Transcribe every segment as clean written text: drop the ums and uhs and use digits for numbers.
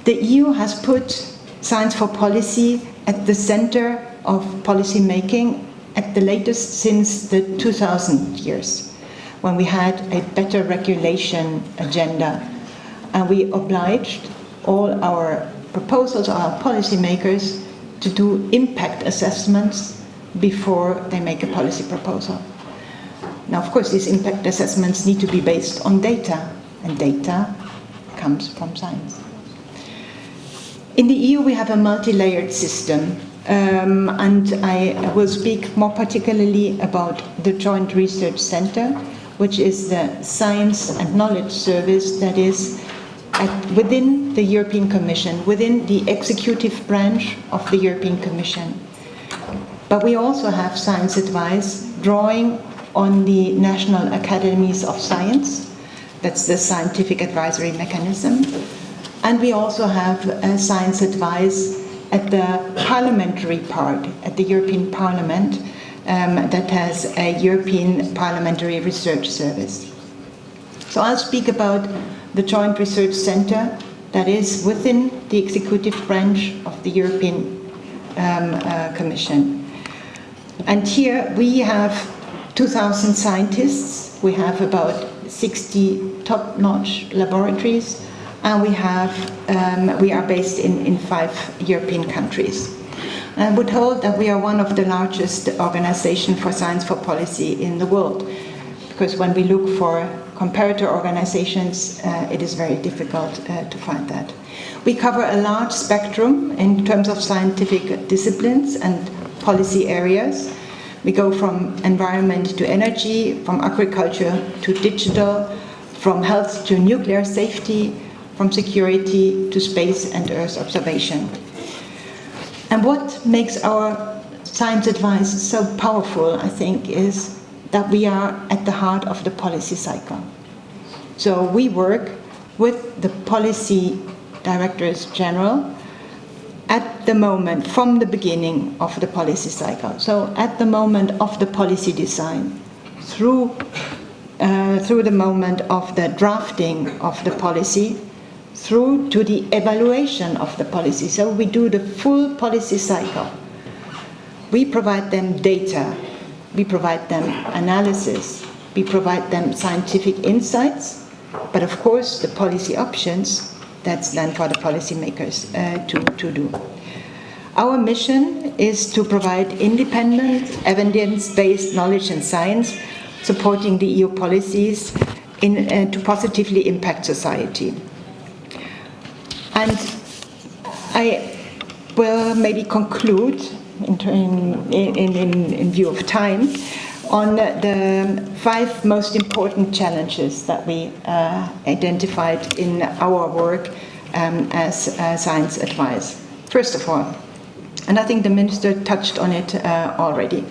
The EU has put science for policy at the center of policy making at the latest since the 2000 years, when we had a better regulation agenda, and we obliged all our proposals, our policymakers, to do impact assessments before they make a policy proposal. Now, of course, these impact assessments need to be based on data, and data comes from science. In the EU, we have a multi-layered system, and I will speak more particularly about the Joint Research Center, which is the science and knowledge service that is within the European Commission, within the executive branch of the European Commission. But we also have science advice drawing on the National Academies of Science. That's the scientific advisory mechanism. And we also have science advice at the parliamentary part, at the European Parliament, that has a European Parliamentary Research Service. So I'll speak about the Joint Research Center that is within the executive branch of the European Commission. And here we have 2,000 scientists, we have about 60 top-notch laboratories, and we are based in 5 European countries. And I would hold that we are one of the largest organizations for science for policy in the world, because when we look for comparator organizations, it is very difficult to find that. We cover a large spectrum in terms of scientific disciplines and policy areas. We go from environment to energy, from agriculture to digital, from health to nuclear safety, from security to space and Earth observation. And what makes our science advice so powerful, I think, is that we are at the heart of the policy cycle. So we work with the policy directors general at the moment, from the beginning of the policy cycle. So at the moment of the policy design, through the moment of the drafting of the policy, through to the evaluation of the policy. So we do the full policy cycle. We provide them data, we provide them analysis, we provide them scientific insights, but of course the policy options, that's then for the policymakers to do. Our mission is to provide independent, evidence-based knowledge and science, supporting the EU policies to positively impact society. And I will maybe conclude in view of time on the 5 most important challenges that we identified in our work as science advice. First of all, and I think the Minister touched on it already,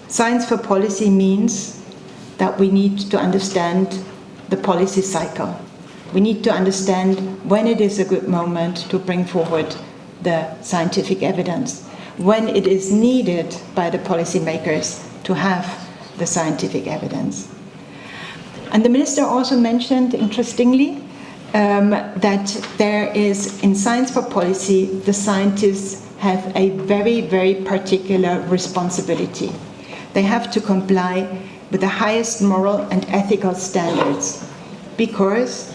science for policy means that we need to understand the policy cycle. We need to understand when it is a good moment to bring forward the scientific evidence, when it is needed by the policymakers to have the scientific evidence. And the Minister also mentioned, interestingly, that there is, in science for policy, the scientists have a very, very particular responsibility. They have to comply with the highest moral and ethical standards, because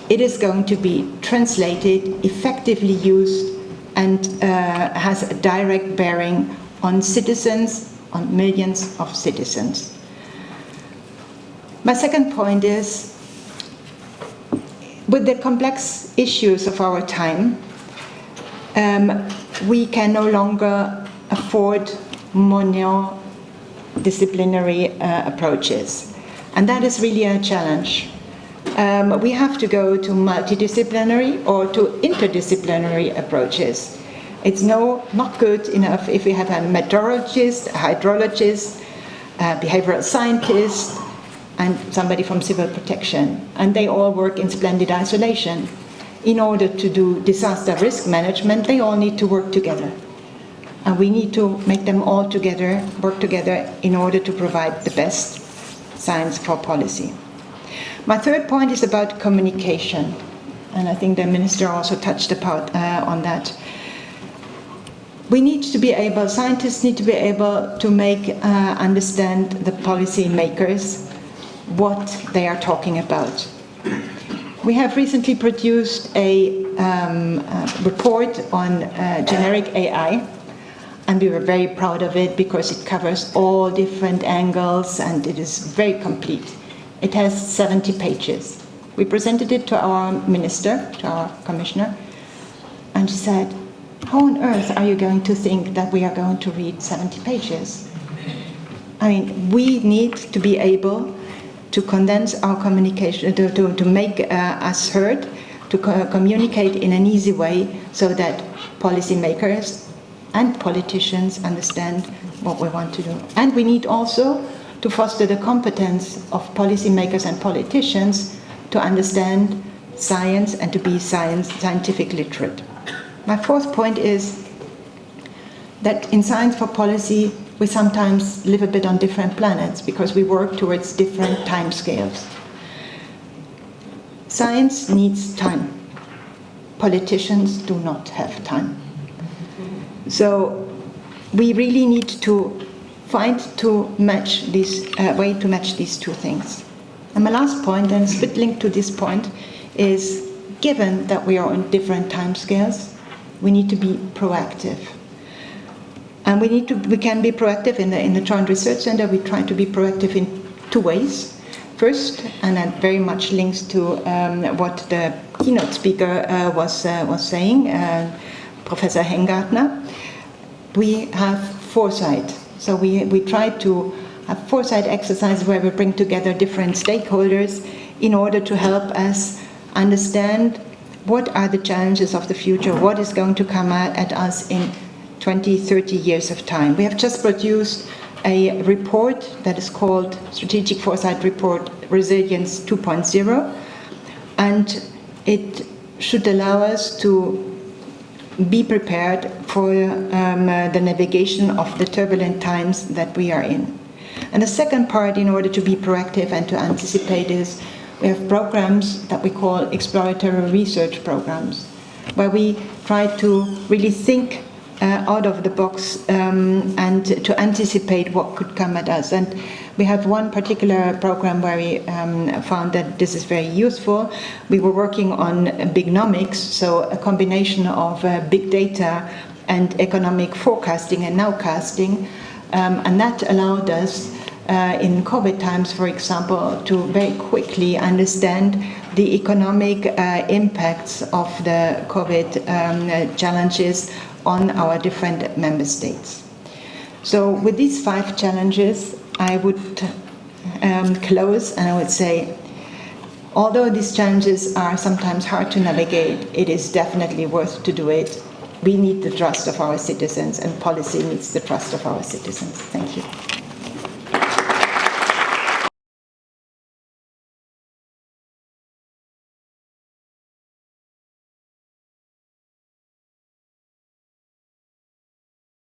it is going to be translated, effectively used, and has a direct bearing on citizens, on millions of citizens. My second point is, with the complex issues of our time, we can no longer afford monodisciplinary approaches. And that is really a challenge. We have to go to multidisciplinary or to interdisciplinary approaches. It's not good enough if we have a meteorologist, a hydrologist, a behavioral scientist, and somebody from civil protection. And they all work in splendid isolation. In order to do disaster risk management, they all need to work together. And we need to make them all together, work together, in order to provide the best science for policy. My third point is about communication. and I think the minister also touched on that. We need to be able, scientists need to be able to understand the policy makers, what they are talking about. We have recently produced a report on generic AI, and we were very proud of it because it covers all different angles and it is very complete. It has 70 pages. We presented it to our minister, to our commissioner, and she said, how on earth are you going to think that we are going to read 70 pages? I mean, we need to be able to condense our communication, to make us heard, to communicate in an easy way so that policymakers and politicians understand what we want to do. And we need also to foster the competence of policymakers and politicians to understand science and to be scientific literate. My fourth point is that in Science for Policy, we sometimes live a bit on different planets because we work towards different timescales. Science needs time. Politicians do not have time. So we really need to find to match this way to match these two things. And my last point, and it's a bit linked to this point, is given that we are on different timescales, we need to be proactive. And we can be proactive in the Joint Research Center. We try to be proactive in two ways. First, and that very much links to what the keynote speaker was saying, Professor Hengartner, we have foresight. So we try to have foresight exercises where we bring together different stakeholders in order to help us understand what are the challenges of the future, what is going to come at us in 20, 30 years of time. We have just produced a report that is called Strategic Foresight Report Resilience 2.0, and it should allow us to be prepared for the navigation of the turbulent times that we are in. And the second part, in order to be proactive and to anticipate, is we have programs that we call exploratory research programs, where we try to really think out of the box and to anticipate what could come at us. And we have one particular program where we found that this is very useful. We were working on bignomics, so a combination of big data and economic forecasting and nowcasting, and that allowed us in COVID times, for example, to very quickly understand the economic impacts of the COVID challenges on our different member states. So with these 5 challenges, I would close and I would say, although these challenges are sometimes hard to navigate, it is definitely worth to do it. We need the trust of our citizens, and policy needs the trust of our citizens. Thank you.